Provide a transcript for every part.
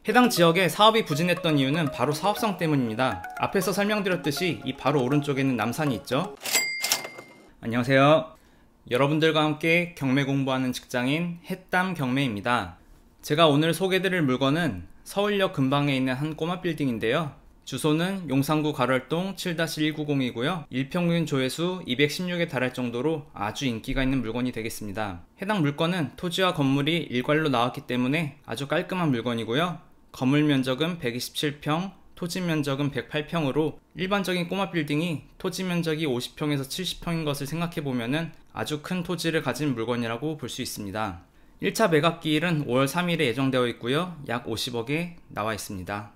해당 지역에 사업이 부진했던 이유는 바로 사업성 때문입니다. 앞에서 설명드렸듯이 이 바로 오른쪽에는 남산이 있죠. 안녕하세요. 여러분들과 함께 경매 공부하는 직장인 햇담 경매입니다. 제가 오늘 소개드릴 물건은 서울역 근방에 있는 한 꼬마 빌딩인데요. 주소는 용산구 가로동 7-190이고요. 일평균 조회수 216에 달할 정도로 아주 인기가 있는 물건이 되겠습니다. 해당 물건은 토지와 건물이 일괄로 나왔기 때문에 아주 깔끔한 물건이고요. 건물 면적은 127평, 토지 면적은 108평으로 일반적인 꼬마 빌딩이 토지 면적이 50평에서 70평인 것을 생각해보면 아주 큰 토지를 가진 물건이라고 볼 수 있습니다. 1차 매각 기일은 5월 3일에 예정되어 있고요. 약 50억에 나와 있습니다.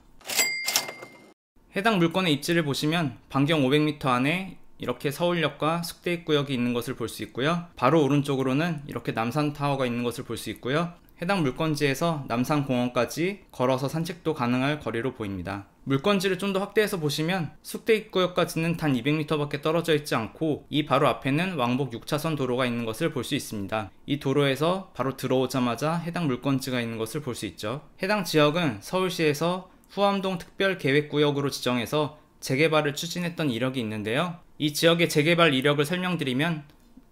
해당 물건의 입지를 보시면 반경 500m 안에 이렇게 서울역과 숙대입구역이 있는 것을 볼 수 있고요. 바로 오른쪽으로는 이렇게 남산타워가 있는 것을 볼 수 있고요. 해당 물건지에서 남산공원까지 걸어서 산책도 가능할 거리로 보입니다. 물건지를 좀 더 확대해서 보시면 숙대입구역까지는 단 200m 밖에 떨어져 있지 않고 이 바로 앞에는 왕복 6차선 도로가 있는 것을 볼 수 있습니다. 이 도로에서 바로 들어오자마자 해당 물건지가 있는 것을 볼 수 있죠. 해당 지역은 서울시에서 후암동 특별계획구역으로 지정해서 재개발을 추진했던 이력이 있는데요. 이 지역의 재개발 이력을 설명드리면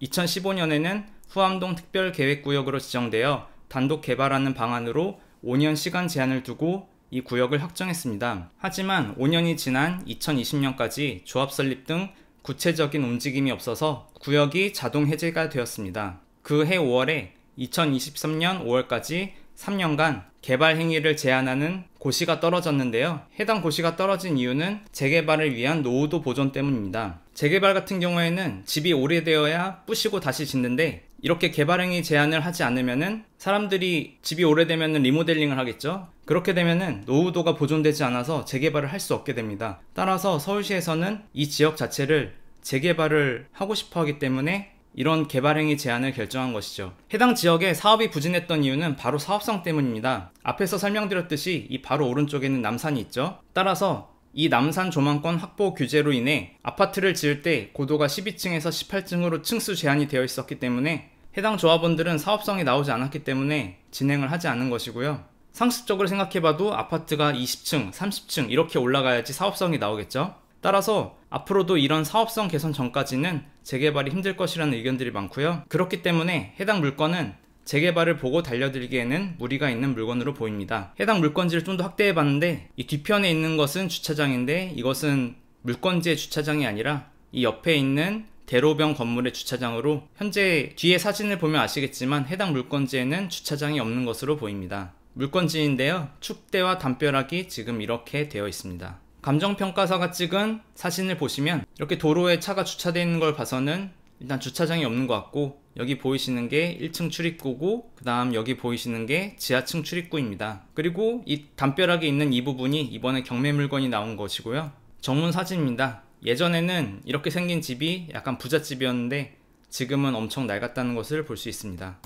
2015년에는 후암동 특별계획구역으로 지정되어 단독 개발하는 방안으로 5년 시간 제한을 두고 이 구역을 확정했습니다. 하지만 5년이 지난 2020년까지 조합 설립 등 구체적인 움직임이 없어서 구역이 자동 해제가 되었습니다. 그 해 5월에 2023년 5월까지 3년간 개발 행위를 제한하는 고시가 떨어졌는데요. 해당 고시가 떨어진 이유는 재개발을 위한 노후도 보존 때문입니다. 재개발 같은 경우에는 집이 오래되어야 부시고 다시 짓는데 이렇게 개발 행위 제한을 하지 않으면은 사람들이 집이 오래되면 리모델링을 하겠죠. 그렇게 되면은 노후도가 보존되지 않아서 재개발을 할 수 없게 됩니다. 따라서 서울시에서는 이 지역 자체를 재개발을 하고 싶어 하기 때문에 이런 개발행위 제한을 결정한 것이죠. 해당 지역에 사업이 부진했던 이유는 바로 사업성 때문입니다. 앞에서 설명드렸듯이 이 바로 오른쪽에는 남산이 있죠. 따라서 이 남산 조망권 확보 규제로 인해 아파트를 지을 때 고도가 12층에서 18층으로 층수 제한이 되어 있었기 때문에 해당 조합원들은 사업성이 나오지 않았기 때문에 진행을 하지 않은 것이고요. 상식적으로 생각해봐도 아파트가 20층, 30층 이렇게 올라가야지 사업성이 나오겠죠. 따라서 앞으로도 이런 사업성 개선 전까지는 재개발이 힘들 것이라는 의견들이 많고요. 그렇기 때문에 해당 물건은 재개발을 보고 달려들기에는 무리가 있는 물건으로 보입니다. 해당 물건지를 좀 더 확대해 봤는데 이 뒤편에 있는 것은 주차장인데 이것은 물건지의 주차장이 아니라 이 옆에 있는 대로변 건물의 주차장으로 현재 뒤에 사진을 보면 아시겠지만 해당 물건지에는 주차장이 없는 것으로 보입니다. 물건지인데요. 축대와 담벼락이 지금 이렇게 되어 있습니다. 감정평가사가 찍은 사진을 보시면 이렇게 도로에 차가 주차되어 있는 걸 봐서는 일단 주차장이 없는 것 같고 여기 보이시는 게 1층 출입구고 그 다음 여기 보이시는 게 지하층 출입구입니다. 그리고 이 담벼락에 있는 이 부분이 이번에 경매 물건이 나온 것이고요. 전문 사진입니다. 예전에는 이렇게 생긴 집이 약간 부잣집이었는데 지금은 엄청 낡았다는 것을 볼 수 있습니다.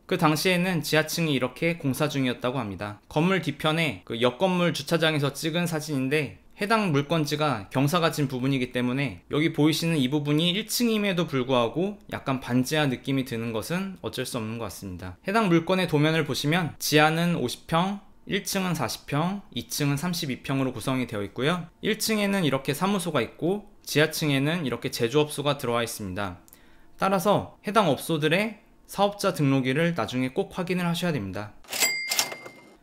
그 당시에는 지하층이 이렇게 공사 중이었다고 합니다. 건물 뒤편에 그 옆건물 주차장에서 찍은 사진인데 해당 물건지가 경사가 진 부분이기 때문에 여기 보이시는 이 부분이 1층임에도 불구하고 약간 반지하 느낌이 드는 것은 어쩔 수 없는 것 같습니다. 해당 물건의 도면을 보시면 지하는 50평, 1층은 40평, 2층은 32평으로 구성이 되어 있고요. 1층에는 이렇게 사무소가 있고 지하층에는 이렇게 제조업소가 들어와 있습니다. 따라서 해당 업소들의 사업자 등록일을 나중에 꼭 확인을 하셔야 됩니다.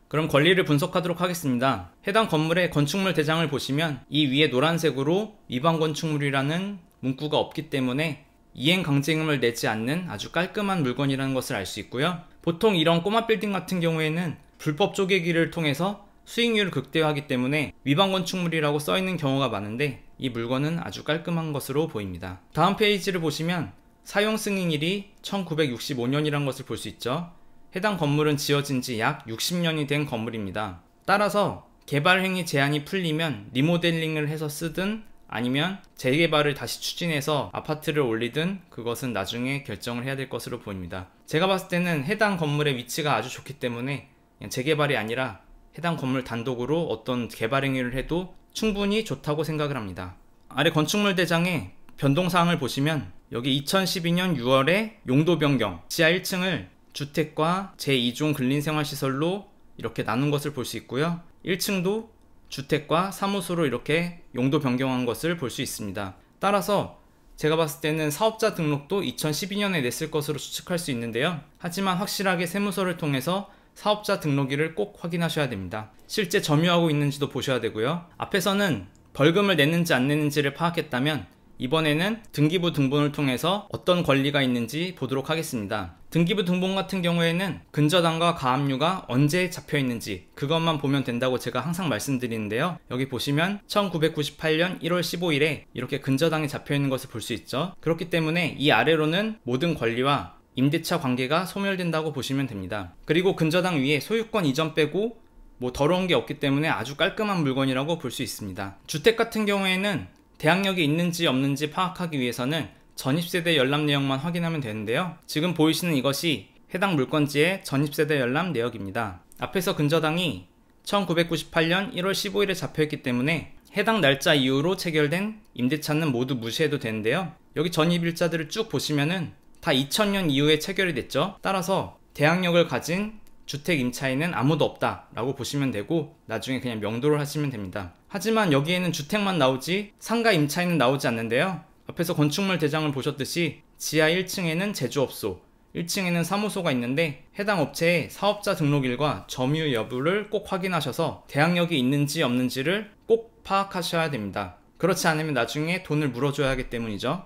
그럼 권리를 분석하도록 하겠습니다. 해당 건물의 건축물 대장을 보시면 이 위에 노란색으로 위반 건축물이라는 문구가 없기 때문에 이행강제금을 내지 않는 아주 깔끔한 물건이라는 것을 알 수 있고요. 보통 이런 꼬마 빌딩 같은 경우에는 불법 쪼개기를 통해서 수익률을 극대화하기 때문에 위반 건축물이라고 써있는 경우가 많은데 이 물건은 아주 깔끔한 것으로 보입니다. 다음 페이지를 보시면 사용 승인일이 1965년이라는 것을 볼 수 있죠. 해당 건물은 지어진 지 약 60년이 된 건물입니다. 따라서 개발 행위 제한이 풀리면 리모델링을 해서 쓰든 아니면 재개발을 다시 추진해서 아파트를 올리든 그것은 나중에 결정을 해야 될 것으로 보입니다. 제가 봤을 때는 해당 건물의 위치가 아주 좋기 때문에 그냥 재개발이 아니라 해당 건물 단독으로 어떤 개발 행위를 해도 충분히 좋다고 생각을 합니다. 아래 건축물 대장에 변동사항을 보시면 여기 2012년 6월에 용도 변경, 지하 1층을 주택과 제2종 근린생활시설로 이렇게 나눈 것을 볼 수 있고요. 1층도 주택과 사무소로 이렇게 용도 변경한 것을 볼 수 있습니다. 따라서 제가 봤을 때는 사업자 등록도 2012년에 냈을 것으로 추측할 수 있는데요. 하지만 확실하게 세무서를 통해서 사업자 등록일을 꼭 확인하셔야 됩니다. 실제 점유하고 있는지도 보셔야 되고요. 앞에서는 벌금을 냈는지 안 냈는지를 파악했다면 이번에는 등기부 등본을 통해서 어떤 권리가 있는지 보도록 하겠습니다. 등기부 등본 같은 경우에는 근저당과 가압류가 언제 잡혀 있는지 그것만 보면 된다고 제가 항상 말씀드리는데요. 여기 보시면 1998년 1월 15일에 이렇게 근저당이 잡혀 있는 것을 볼 수 있죠. 그렇기 때문에 이 아래로는 모든 권리와 임대차 관계가 소멸된다고 보시면 됩니다. 그리고 근저당 위에 소유권 이전 빼고 뭐 더러운 게 없기 때문에 아주 깔끔한 물건이라고 볼 수 있습니다. 주택 같은 경우에는 대항력이 있는지 없는지 파악하기 위해서는 전입세대 열람 내역만 확인하면 되는데요. 지금 보이시는 이것이 해당 물건지의 전입세대 열람 내역입니다. 앞에서 근저당이 1998년 1월 15일에 잡혀있기 때문에 해당 날짜 이후로 체결된 임대차는 모두 무시해도 되는데요. 여기 전입일자들을 쭉 보시면은 다 2000년 이후에 체결이 됐죠. 따라서 대항력을 가진 주택 임차인은 아무도 없다 라고 보시면 되고 나중에 그냥 명도를 하시면 됩니다. 하지만 여기에는 주택만 나오지 상가 임차인은 나오지 않는데요. 앞에서 건축물 대장을 보셨듯이 지하 1층에는 제조업소, 1층에는 사무소가 있는데 해당 업체의 사업자 등록일과 점유 여부를 꼭 확인하셔서 대항력이 있는지 없는지를 꼭 파악하셔야 됩니다. 그렇지 않으면 나중에 돈을 물어줘야 하기 때문이죠.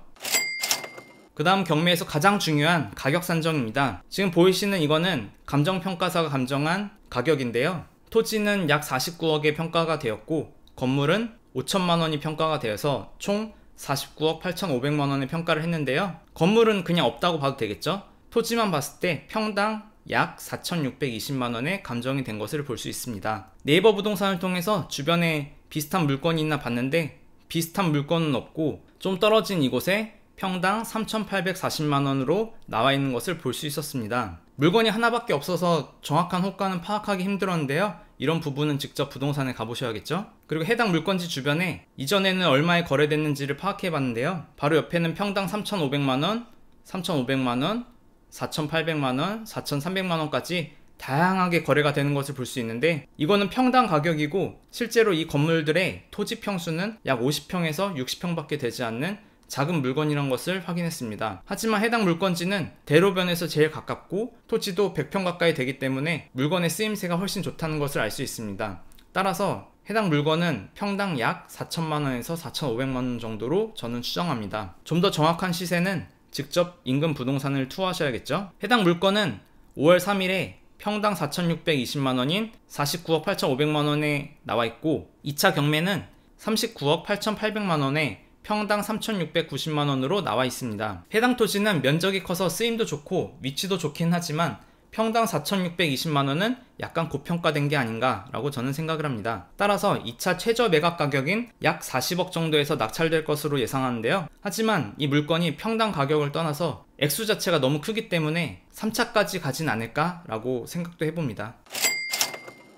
그 다음 경매에서 가장 중요한 가격 산정입니다. 지금 보이시는 이거는 감정평가사가 감정한 가격인데요. 토지는 약 49억에 평가가 되었고 건물은 5천만원이 평가가 되어서 총 49억 8,500만원에 평가를 했는데요. 건물은 그냥 없다고 봐도 되겠죠. 토지만 봤을 때 평당 약 4,620만원에 감정이 된 것을 볼 수 있습니다. 네이버 부동산을 통해서 주변에 비슷한 물건이 있나 봤는데 비슷한 물건은 없고 좀 떨어진 이곳에 평당 3,840만원으로 나와 있는 것을 볼 수 있었습니다. 물건이 하나밖에 없어서 정확한 호가는 파악하기 힘들었는데요. 이런 부분은 직접 부동산에 가보셔야겠죠. 그리고 해당 물건지 주변에 이전에는 얼마에 거래됐는지를 파악해 봤는데요. 바로 옆에는 평당 3,500만원, 3,500만원, 4,800만원, 4,300만원까지 다양하게 거래가 되는 것을 볼 수 있는데 이거는 평당 가격이고 실제로 이 건물들의 토지 평수는 약 50평에서 60평밖에 되지 않는 작은 물건이란 것을 확인했습니다. 하지만 해당 물건지는 대로변에서 제일 가깝고 토지도 100평 가까이 되기 때문에 물건의 쓰임새가 훨씬 좋다는 것을 알 수 있습니다. 따라서 해당 물건은 평당 약 4천만원에서 4,500만원 정도로 저는 추정합니다. 좀 더 정확한 시세는 직접 인근 부동산을 투어하셔야겠죠. 해당 물건은 5월 3일에 평당 4,620만원인 49억 8,500만원에 나와 있고 2차 경매는 39억 8,800만원에 평당 3,690만원으로 나와 있습니다. 해당 토지는 면적이 커서 쓰임도 좋고 위치도 좋긴 하지만 평당 4,620만원은 약간 고평가된 게 아닌가 라고 저는 생각을 합니다. 따라서 2차 최저 매각 가격인 약 40억 정도에서 낙찰될 것으로 예상하는데요. 하지만 이 물건이 평당 가격을 떠나서 액수 자체가 너무 크기 때문에 3차까지 가진 않을까 라고 생각도 해봅니다.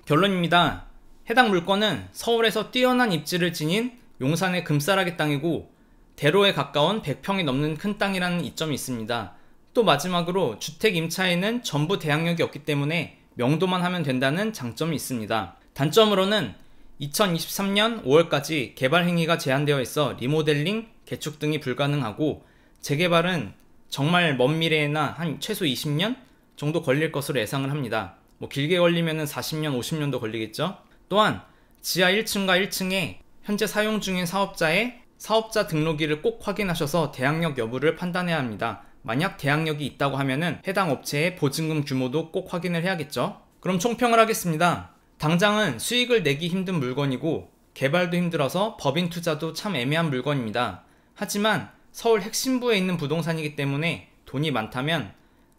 결론입니다. 해당 물건은 서울에서 뛰어난 입지를 지닌 용산의 금싸라기 땅이고 대로에 가까운 100평이 넘는 큰 땅이라는 이점이 있습니다. 또 마지막으로 주택 임차에는 전부 대항력이 없기 때문에 명도만 하면 된다는 장점이 있습니다. 단점으로는 2023년 5월까지 개발 행위가 제한되어 있어 리모델링, 개축 등이 불가능하고 재개발은 정말 먼 미래에나 한 최소 20년 정도 걸릴 것으로 예상을 합니다. 뭐 길게 걸리면 40년, 50년도 걸리겠죠. 또한 지하 1층과 1층에 현재 사용 중인 사업자의 사업자 등록일을 꼭 확인하셔서 대항력 여부를 판단해야 합니다. 만약 대항력이 있다고 하면은 해당 업체의 보증금 규모도 꼭 확인을 해야겠죠. 그럼 총평을 하겠습니다. 당장은 수익을 내기 힘든 물건이고 개발도 힘들어서 법인 투자도 참 애매한 물건입니다. 하지만 서울 핵심부에 있는 부동산이기 때문에 돈이 많다면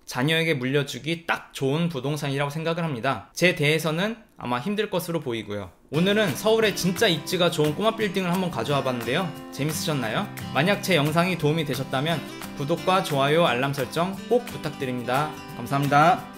자녀에게 물려주기 딱 좋은 부동산이라고 생각을 합니다. 제 대해서는 아마 힘들 것으로 보이고요. 오늘은 서울의 진짜 입지가 좋은 꼬마 빌딩을 한번 가져와 봤는데요. 재밌으셨나요? 만약 제 영상이 도움이 되셨다면 구독과 좋아요, 알람 설정 꼭 부탁드립니다. 감사합니다.